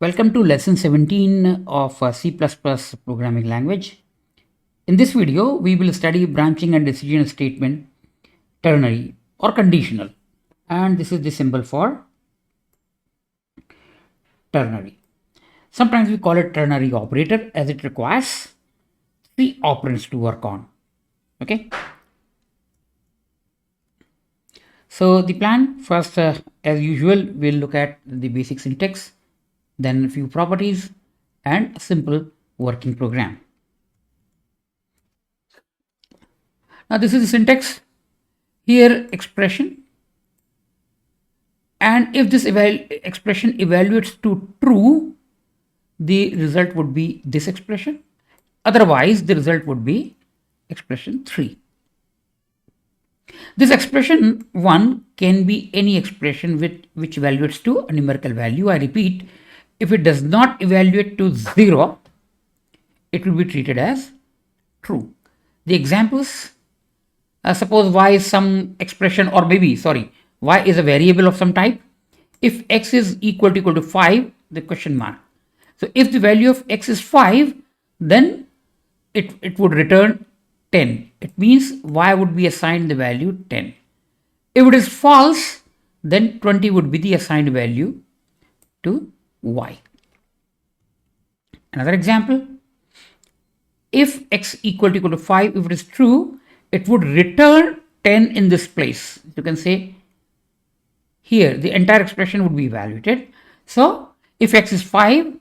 Welcome to lesson 17 of C++ programming language. In this video, we will study branching and decision statement, ternary or conditional. And this is the symbol for ternary. Sometimes we call it ternary operator as it requires three operands to work on. Okay. So the plan first, as usual, we'll look at the basic syntax, then a few properties and a simple working program. Now this is the syntax. Here expression, and if this expression evaluates to true, the result would be this expression. Otherwise, the result would be expression 3. This expression 1 can be any expression which evaluates to a numerical value. I repeat, if it does not evaluate to 0, it will be treated as true. The examples, suppose y is some expression, or maybe, y is a variable of some type. If x is equal to 5, the question mark. So if the value of x is 5, then it would return 10. It means y would be assigned the value 10. If it is false, then 20 would be the assigned value to y. Another example, if x equal to 5, if it is true, it would return 10 in this place. You can say here the entire expression would be evaluated. So if x is 5,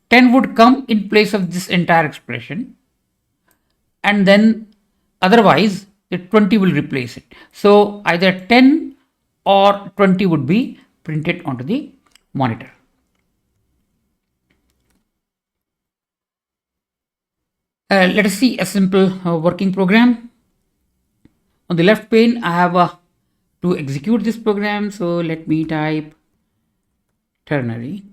10 would come in place of this entire expression, and then otherwise the 20 will replace it. So either 10 or 20 would be printed onto the monitor. Let us see a simple working program. On the left pane, I have to execute this program. So let me type ternary.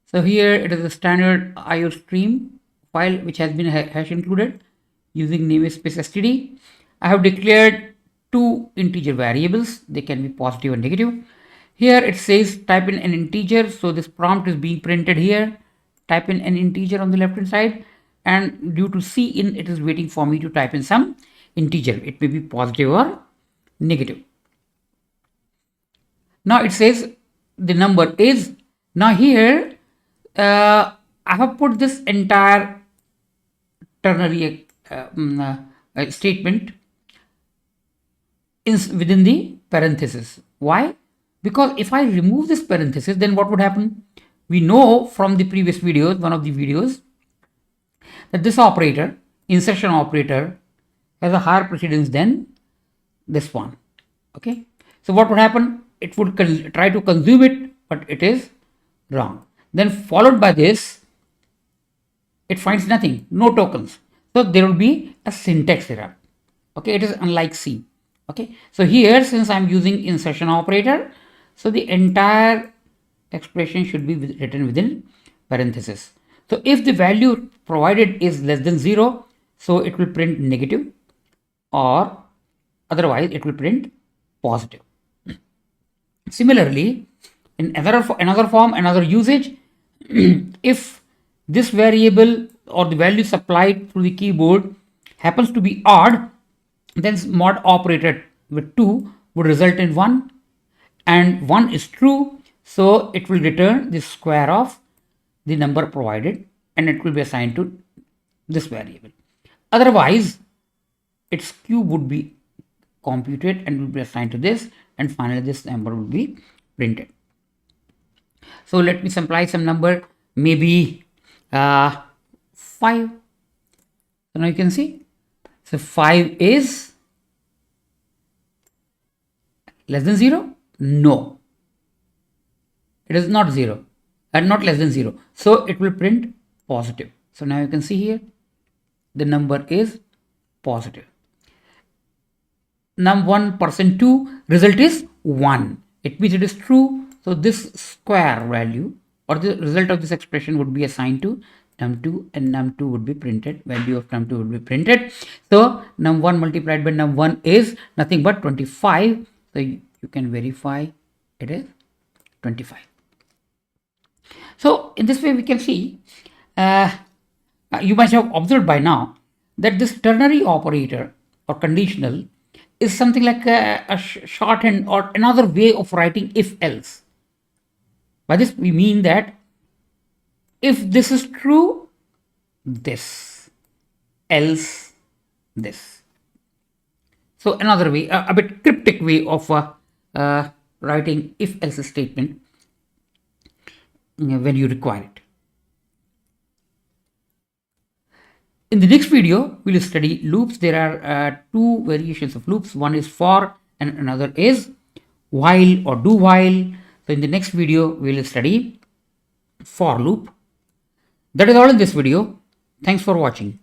So here it is a standard IO stream file which has been hash included using namespace std. I have declared two integer variables. They can be positive and negative. Here it says type in an integer. So this prompt is being printed here. Type in an integer on the left hand side. And due to cin, it is waiting for me to type in some integer. It may be positive or negative. Now it says the number is. Now here I have put this entire ternary statement within the parenthesis. Why? Because if I remove this parenthesis, then what would happen? We know from the previous videos, one of the videos, that this operator, insertion operator, has a higher precedence than this one. Okay. So what would happen? It would try to consume it, but it is wrong. Then followed by this, it finds nothing, no tokens. So there will be a syntax error. Okay. It is unlike C. Okay. So here, since I'm using insertion operator, so the entire expression should be written within parenthesis. So if the value provided is less than 0, so it will print negative, or otherwise it will print positive. Similarly, in another form, another usage, if this variable or the value supplied through the keyboard happens to be odd, then mod operator with 2 would result in 1, and 1 is true, so it will return the square of the number provided, and it will be assigned to this variable. Otherwise, its cube would be computed and will be assigned to this, and finally this number will be printed. So let me supply some number, maybe 5. So now you can see, so 5 is less than 0? No, it is not 0. And not less than 0. So it will print positive. So now you can see here the number is positive. Num1 2, result is 1. It means it is true. So this square value or the result of this expression would be assigned to num2, and num2 would be printed. Value of num2 would be printed. So num1 multiplied by num1 is nothing but 25. So you can verify it is 25. So in this way we can see, you must have observed by now that this ternary operator or conditional is something like a shorthand or another way of writing if else. By this we mean that if this is true, this, else this. So another way, a bit cryptic way of writing if else statement when you require it. In the next video, we will study loops. There are two variations of loops. One is for and another is while or do while. So in the next video, we will study for loop. That is all in this video. Thanks for watching.